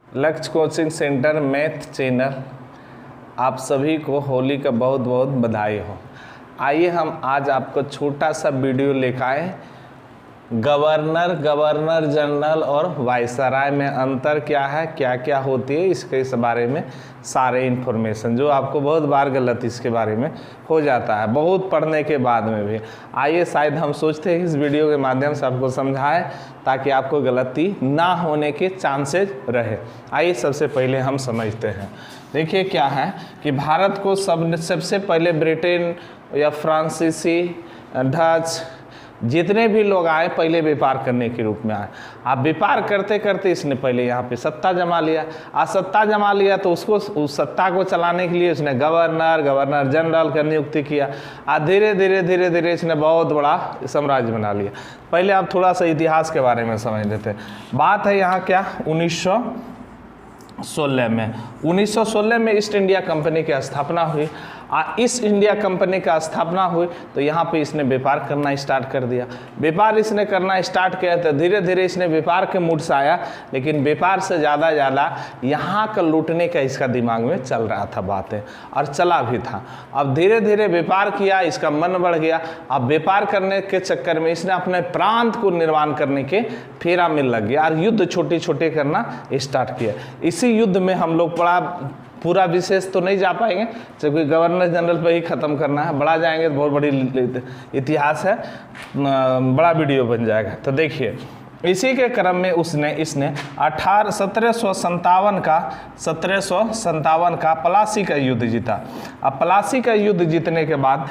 लक्ष्य coaching centre math channel आप सभी को होली का बहुत बहुत बधाई हो। आइए हम आज आपको छोटा सा वीडियो लेकर आए। गवर्नर जनरल और वायसराय में अंतर क्या है, क्या क्या होती है, इसके इस बारे में सारे इन्फॉर्मेशन जो आपको बहुत बार गलत इसके बारे में हो जाता है बहुत पढ़ने के बाद में भी। आइए शायद हम सोचते हैं इस वीडियो के माध्यम से आपको समझाएं ताकि आपको गलती ना होने के चांसेस रहे। आइए सबसे पहले हम समझते हैं। देखिए क्या है कि भारत को सबसे पहले ब्रिटेन या फ्रांसीसी डच जितने भी लोग आए पहले व्यापार करने के रूप में आए। आप व्यापार करते करते इसने पहले यहाँ पे सत्ता जमा लिया। सत्ता जमा लिया तो उसको उस सत्ता को चलाने के लिए उसने गवर्नर जनरल का नियुक्ति किया। धीरे धीरे इसने बहुत बड़ा साम्राज्य बना लिया। पहले आप थोड़ा सा इतिहास के बारे में समझ लेते हैं। बात है यहाँ क्या 1916 में ईस्ट इंडिया कंपनी की स्थापना हुई। ईस्ट इंडिया कंपनी का स्थापना हुई तो यहाँ पे इसने व्यापार करना स्टार्ट कर दिया। व्यापार इसने करना स्टार्ट किया तो धीरे धीरे इसने व्यापार के मूड से आया, लेकिन व्यापार से ज़्यादा यहाँ का लूटने का इसका दिमाग में चल रहा था बातें, और चला भी था। अब धीरे धीरे व्यापार किया, इसका मन बढ़ गया। अब व्यापार करने के चक्कर में इसने अपने प्रांत को निर्माण करने के फेरा में लग गया और युद्ध छोटे छोटे करना स्टार्ट किया। इसी युद्ध में हम लोग पूरा विशेष तो नहीं जा पाएंगे क्योंकि गवर्नर जनरल पे ही ख़त्म करना है। बड़ा जाएंगे तो बहुत बड़ी इतिहास है, बड़ा वीडियो बन जाएगा। तो देखिए इसी के क्रम में इसने 1757 का प्लासी का युद्ध जीता। अब प्लासी का युद्ध जीतने के बाद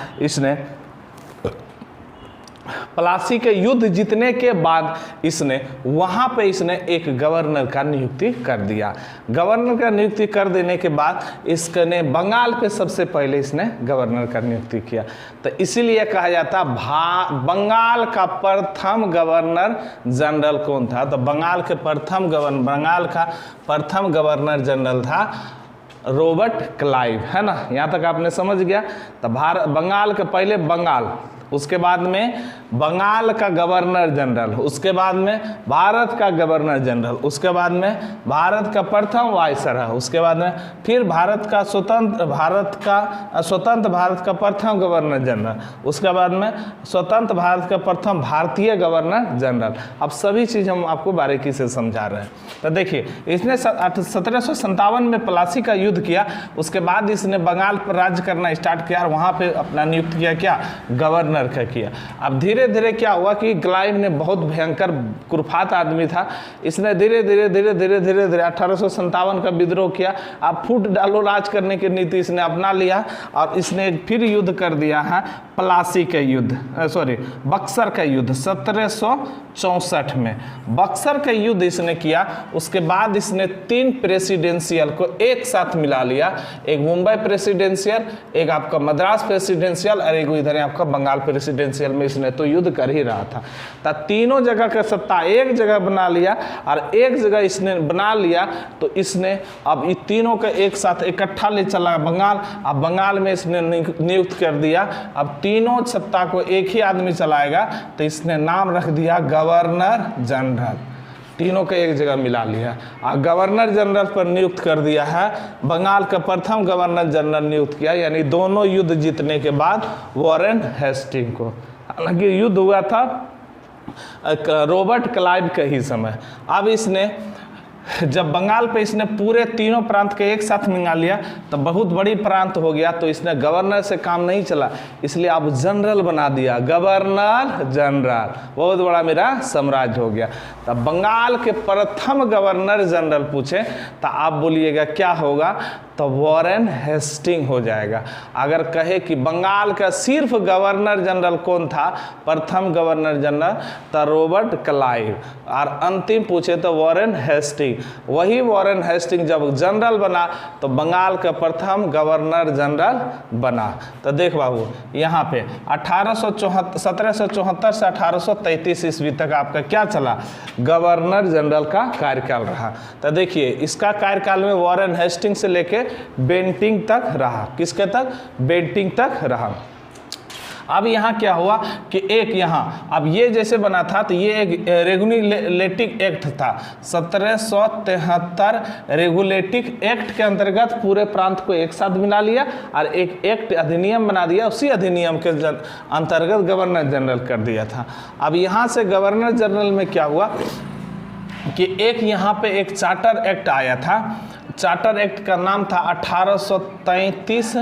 इसने वहाँ पे इसने एक गवर्नर का नियुक्ति कर दिया। गवर्नर का नियुक्ति कर देने के बाद इसने बंगाल पे सबसे पहले इसने गवर्नर का नियुक्ति किया। तो इसीलिए कहा जाता बंगाल का प्रथम गवर्नर जनरल कौन था? तो बंगाल का प्रथम गवर्नर जनरल था रॉबर्ट क्लाइव, है ना। यहाँ तक आपने समझ गया। तो बंगाल के पहले उसके बाद में बंगाल का गवर्नर जनरल, उसके बाद में भारत का गवर्नर जनरल, उसके बाद में भारत का प्रथम वायसराय, उसके बाद में फिर स्वतंत्र भारत का प्रथम गवर्नर जनरल, उसके बाद में स्वतंत्र भारत का प्रथम भारतीय गवर्नर जनरल। अब सभी चीज़ हम आपको बारीकी से समझा रहे हैं। तो देखिए इसने 1757 में प्लासी का युद्ध किया। उसके बाद इसने बंगाल पर राज्य करना स्टार्ट किया और वहाँ पे अपना नियुक्त किया क्या गवर्नर का किया। अब धीरे धीरे क्या हुआ कि क्लाइव ने बहुत भयंकर कुरफात आदमी था। इसने धीरे धीरे 1857 का विद्रोह किया। अब फूट डालो राज करने की नीति इसने अपना लिया और इसने फिर युद्ध कर दिया है प्लासी का युद्ध, बक्सर का युद्ध 1764 में बक्सर का युद्ध इसने किया। उसके बाद इसने 3 प्रेसिडेंशियल को एक साथ मिला लिया, एक मुंबई प्रेसिडेंशियल, एक आपका मद्रास प्रेसिडेंशियल और एक इधर आपका बंगाल प्रेसिडेंशियल में इसने तो युद्ध कर ही रहा था। तो तीनों जगह का सत्ता एक जगह बना लिया और एक जगह इसने बना लिया तो इसने अब ये तीनों का एक साथ इकट्ठा ले चला बंगाल। अब बंगाल में इसने नियुक्त कर दिया। अब तीनों सत्ता को एक ही आदमी चलाएगा तो इसने नाम रख दिया गवर्नर जनरल। तीनों का एक जगह मिला लिया और गवर्नर जनरल पर नियुक्त कर दिया है। बंगाल का प्रथम गवर्नर जनरल नियुक्त किया, यानी दोनों युद्ध जीतने के बाद वॉरेन हेस्टिंग को। हालांकि युद्ध हुआ था रॉबर्ट क्लाइव के ही समय। अब इसने जब बंगाल पे इसने पूरे तीनों प्रांत के एक साथ मिला लिया तो बहुत बड़ी प्रांत हो गया। तो इसने गवर्नर से काम नहीं चला, इसलिए अब जनरल बना दिया, गवर्नर जनरल। बहुत बड़ा मेरा साम्राज्य हो गया। तब बंगाल के प्रथम गवर्नर जनरल पूछे तो आप बोलिएगा क्या होगा? तो वॉरेन हेस्टिंग हो जाएगा। अगर कहे कि बंगाल का सिर्फ गवर्नर जनरल कौन था, प्रथम गवर्नर जनरल, तो रॉबर्ट क्लाइव। और अंतिम पूछे तो वॉरेन हेस्टिंग। वही वॉरेन हेस्टिंग जब जनरल बना तो बंगाल का प्रथम गवर्नर जनरल बना। तो देख बाबू यहाँ पे 1774 से 1833 ईस्वी तक आपका क्या चला? गवर्नर जनरल का कार्यकाल रहा। तो देखिए इसका कार्यकाल में वॉरेन हेस्टिंग से लेके बेंटिंग तक रहा। किसके तक? बेंटिंग तक रहा। अब यहाँ क्या हुआ कि एक यहाँ अब ये जैसे बना था तो ये एक रेगुलेटिव एक्ट था 1773 रेगुलेटिव एक्ट के अंतर्गत पूरे प्रांत को एक साथ मिला लिया और एक एक्ट अधिनियम बना दिया, उसी अधिनियम के अंतर्गत गवर्नर जनरल कर दिया था। अब यहाँ से गवर्नर जनरल में क्या हुआ कि एक यहाँ पे एक चार्टर एक्ट आया था। चार्टर एक्ट का नाम था 1833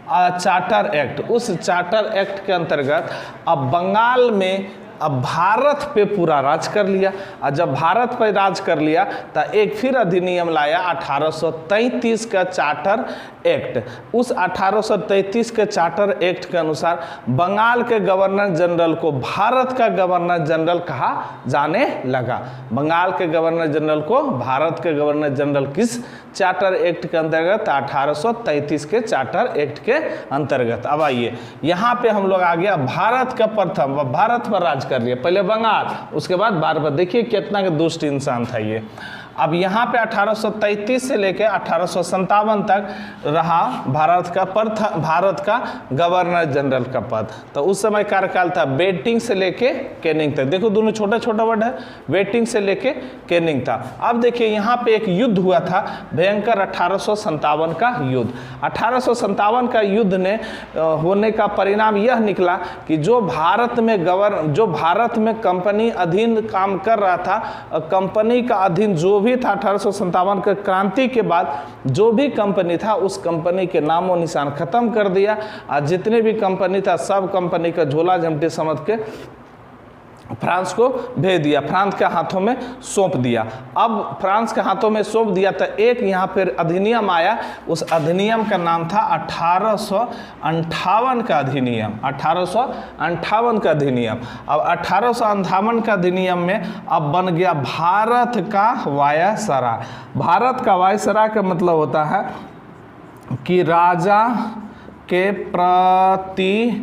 चार्टर एक्ट। उस चार्टर एक्ट के अंतर्गत अब बंगाल में अब भारत पे पूरा राज कर लिया, और जब भारत पे राज कर लिया तो एक फिर अधिनियम लाया 1833 का चार्टर एक्ट। उस 1833 के चार्टर एक्ट के अनुसार बंगाल के गवर्नर जनरल को भारत का गवर्नर जनरल कहा जाने लगा। बंगाल के गवर्नर जनरल को भारत के गवर्नर जनरल किस चार्टर एक्ट के अंतर्गत? 1833 के चार्टर एक्ट के अंतर्गत। अब आइए यहाँ पे हम लोग आ गया भारत का प्रथम, भारत पर राज कर लिया, पहले बंगाल उसके बाद भारत। देखिए कितना का दुष्ट इंसान था ये। अब यहाँ पे 1833 से लेकर 1857 तक रहा भारत का गवर्नर जनरल का पद। तो उस समय कार्यकाल था बेटिंग से लेके कैनिंग तक। देखो दोनों छोटा छोटा वर्ड है, बेटिंग से लेके कैनिंग था। अब देखिए यहाँ पे एक युद्ध हुआ था भयंकर 1857 का युद्ध। 1857 का युद्ध ने होने का परिणाम यह निकला कि जो भारत में कंपनी अधीन काम कर रहा था, कंपनी का अधीन जो भी था 1857 के क्रांति के बाद जो भी कंपनी था उस कंपनी के नामो निशान खत्म कर दिया, और जितने भी कंपनी था सब कंपनी का झोला झमटे समझ के फ्रांस को भेज दिया, फ्रांस के हाथों में सौंप दिया। अब फ्रांस के हाथों में सौंप दिया तो एक यहाँ पर अधिनियम आया, उस अधिनियम का नाम था 1858 का अधिनियम। 1858 का अधिनियम। अब 1858 का अधिनियम में अब बन गया भारत का वायसराय। भारत का वायसराय का मतलब होता है कि राजा के प्रतिनिधि,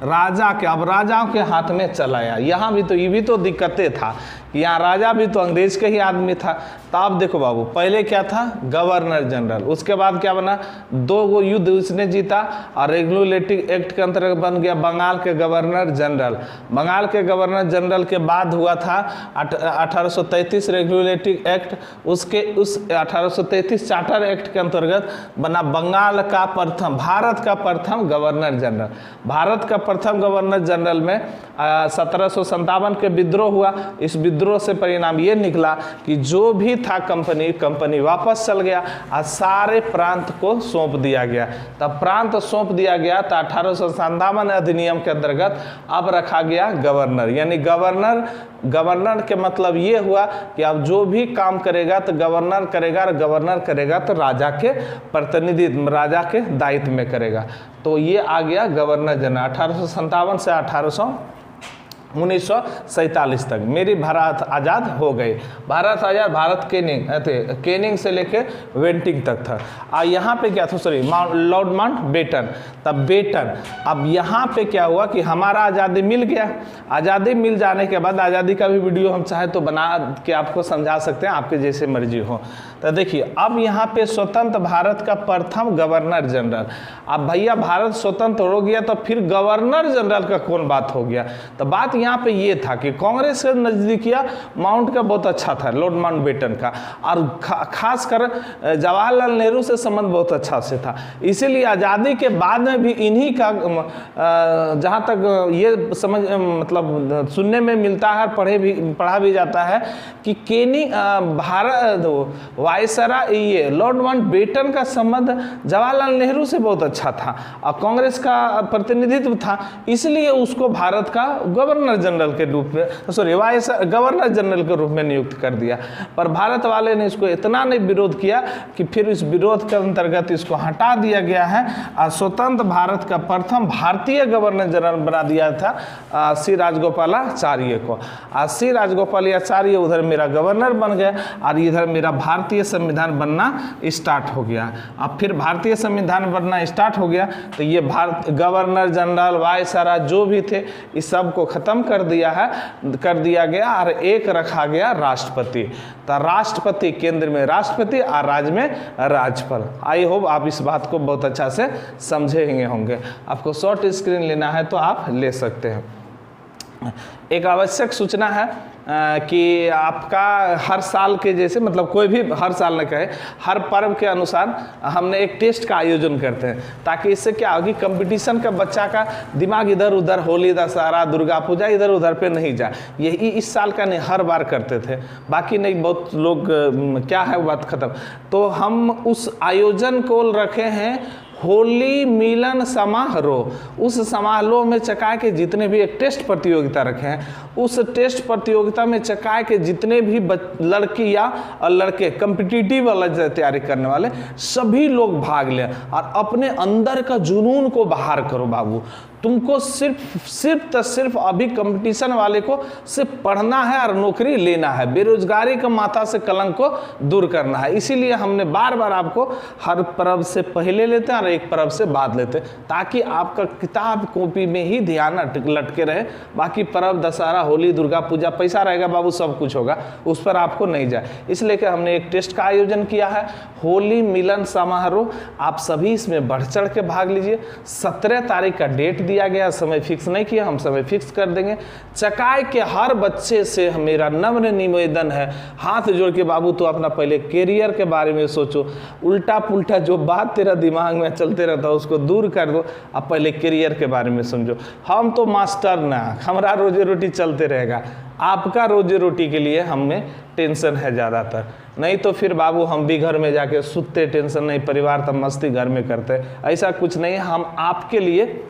राजा के, अब राजाओं के हाथ में चलाया। यहाँ भी तो ये भी तो दिक्कतें था, यहाँ राजा भी तो अंग्रेज के ही आदमी था। तो आप देखो बाबू, पहले क्या था? Governor general. उसके बाद क्या बना? 2 युद्ध उसने जीता और रेगुलेटिव एक्ट के अंतर्गत बन गया बंगाल के गवर्नर जनरल। बंगाल के गवर्नर जनरल के बाद हुआ था 1833 रेगुलेटिव एक्ट। उस 1833 चार्टर एक्ट के अंतर्गत बना बंगाल का प्रथम, भारत का प्रथम गवर्नर जनरल। भारत का प्रथम गवर्नर जनरल में 1757 के विद्रोह हुआ। इस विद्रोह से परिणाम ये निकला कि जो भी था कंपनी वापस चल गया और सारे प्रांत को सौंप दिया गया। तब प्रांत सौंप दिया गया तो 1857 अधिनियम के अंतर्गत अब रखा गया गवर्नर। यानी गवर्नर के मतलब ये हुआ कि अब जो भी काम करेगा तो गवर्नर करेगा, और गवर्नर करेगा तो राजा के प्रतिनिधित्व, राजा के दायित्व में करेगा। तो ये आ गया गवर्नर जनरल। 1857 से 1947 तक मेरी भारत आज़ाद हो गई। भारत आज़ाद, भारत केनिंग से लेके वेंटिंग तक था। यहाँ पे क्या था? Sorry, Lord Mountbatten. तब बेटन, अब यहाँ पे क्या हुआ कि हमारा आज़ादी मिल गया। आज़ादी मिल जाने के बाद, आज़ादी का भी वीडियो हम चाहे तो बना के आपको समझा सकते हैं, आपके जैसे मर्जी हो। तो देखिए अब यहाँ पे स्वतंत्र भारत का प्रथम गवर्नर जनरल। अब भैया भारत स्वतंत्र हो गया तो फिर गवर्नर जनरल का कौन बात हो गया? तो बात यहाँ पे ये था कि कांग्रेस से नजदीकिया माउंट का बहुत अच्छा था, लॉर्ड माउंटबेटन का, और खासकर जवाहरलाल नेहरू से संबंध बहुत अच्छा से था। इसीलिए आज़ादी के बाद में भी इन्हीं का जहाँ तक ये समझ मतलब सुनने में मिलता है, पढ़ा भी जाता है कि केनी भारत वायसराय ये लॉर्ड माउंटबेटन का संबंध जवाहरलाल नेहरू से बहुत अच्छा था और कांग्रेस का प्रतिनिधित्व था, इसलिए उसको भारत का गवर्नर जनरल के रूप में, सॉरी गवर्नर जनरल के रूप में नियुक्त कर दिया। पर भारत वाले ने इसको इतना नहीं विरोध किया कि फिर इस विरोध के अंतर्गत इसको हटा दिया गया है और स्वतंत्र भारत का प्रथम भारतीय गवर्नर जनरल बना दिया था श्री राजगोपालाचार्य को। श्री राजगोपालाचार्य उधर मेरा गवर्नर बन गया और इधर मेरा भारतीय संविधान बनना स्टार्ट हो गया। अब फिर भारतीय संविधान बनना स्टार्ट हो गया तो ये गवर्नर जनरल, वायसराय जो भी थे इस सब को ख़त्म कर दिया गया और एक रखा गया राष्ट्रपति। तो राष्ट्रपति, केंद्र में राष्ट्रपति और राज्य में राज्यपाल। आई होप आप इस बात को बहुत अच्छा से समझेंगे होंगे। आपको शॉर्ट स्क्रीन लेना है तो आप ले सकते हैं। एक आवश्यक सूचना है कि आपका हर साल के जैसे, मतलब कोई भी हर साल न कहे, हर पर्व के अनुसार हमने एक टेस्ट का आयोजन करते हैं, ताकि इससे क्या होगी, कंपटीशन का बच्चा का दिमाग इधर उधर, होली दशहरा दुर्गा पूजा इधर उधर पे नहीं जाए। यही इस साल का नहीं, हर बार करते थे, बाकी नहीं, बहुत लोग क्या है वो बात खत्म। तो हम उस आयोजन को रखे हैं होली मिलन समारोह। उस समारोह में चकाए के जितने भी, एक टेस्ट प्रतियोगिता रखे हैं, उस टेस्ट प्रतियोगिता में चकाए के जितने भी लड़कियां और लड़के कम्पिटिटिव वाला तैयारी करने वाले सभी लोग भाग लें और अपने अंदर का जुनून को बाहर करो बाबू। तुमको सिर्फ अभी कंपटीशन वाले को सिर्फ पढ़ना है और नौकरी लेना है, बेरोजगारी का माथा से कलंक को दूर करना है। इसीलिए हमने बार बार आपको हर पर्व से पहले लेते हैं और एक पर्व से बाद लेते हैं, ताकि आपका किताब कॉपी में ही ध्यान लटके रहे। बाकी पर्व दशहरा होली दुर्गा पूजा पैसा रहेगा बाबू, सब कुछ होगा, उस पर आपको नहीं जाए। इसलिए कि हमने एक टेस्ट का आयोजन किया है, होली मिलन समारोह। आप सभी इसमें बढ़ चढ़ के भाग लीजिए। 17 तारीख का डेट दिया गया, समय फिक्स नहीं किया, हम समय फिक्स कर देंगे। चकाए के हर बच्चे से मेरा नम्र निवेदन है, हाथ जोड़ के बाबू तो अपना पहले कैरियर के बारे में सोचो। उल्टा पुल्टा जो बात तेरा दिमाग में चलते रहता है उसको दूर कर दो, अब पहले कैरियर के बारे में समझो। हम तो मास्टर ना, हमारा रोजी रोटी चलते रहेगा, आपका रोजी रोटी के लिए हमें टेंशन है ज़्यादातर। नहीं तो फिर बाबू हम भी घर में जाके सुते, टेंशन नहीं, परिवार तब मस्ती घर में करते, ऐसा कुछ नहीं। हम आपके लिए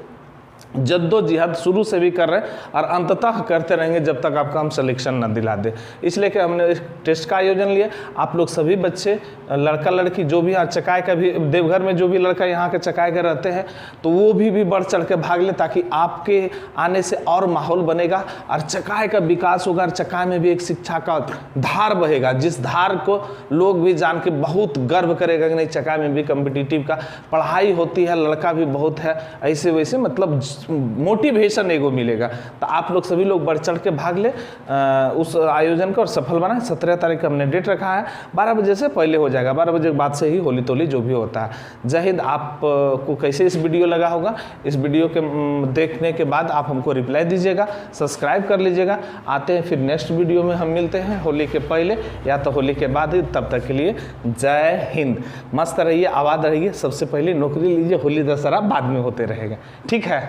जद्दोजहद शुरू से भी कर रहे हैं और अंततः करते रहेंगे जब तक आपका हम सिलेक्शन न दिला दे। इसलिए कि हमने इस टेस्ट का आयोजन लिया। आप लोग सभी बच्चे, लड़का लड़की जो भी, चकाए का भी, देवघर में जो भी लड़का यहाँ के चकाए के रहते हैं तो वो भी बढ़ चढ़ के भाग ले, ताकि आपके आने से और माहौल बनेगा और चकाए का विकास होगा और चकाए में भी एक शिक्षा का धार बहेगा, जिस धार को लोग भी जान के बहुत गर्व करेगा कि नहीं, चकाए में भी कम्पिटिटिव का पढ़ाई होती है, लड़का भी बहुत है, ऐसे वैसे मतलब मोटिवेशन एगो मिलेगा। तो आप लोग सभी लोग बढ़ चढ़ के भाग ले उस आयोजन को और सफल बनाए। 17 तारीख का हमने डेट रखा है, 12 बजे से पहले हो जाएगा, 12 बजे के बाद से ही होली तोली जो भी होता है। जय हिंद। आपको कैसे इस वीडियो लगा होगा, इस वीडियो के देखने के बाद आप हमको रिप्लाई दीजिएगा, सब्सक्राइब कर लीजिएगा। आते हैं फिर नेक्स्ट वीडियो में, हम मिलते हैं होली के पहले या तो होली के बाद ही। तब तक के लिए जय हिंद। मस्त रहिए, आबाद रहिए। सबसे पहले नौकरी लीजिए, होली दशहरा बाद में होते रहेगा, ठीक है।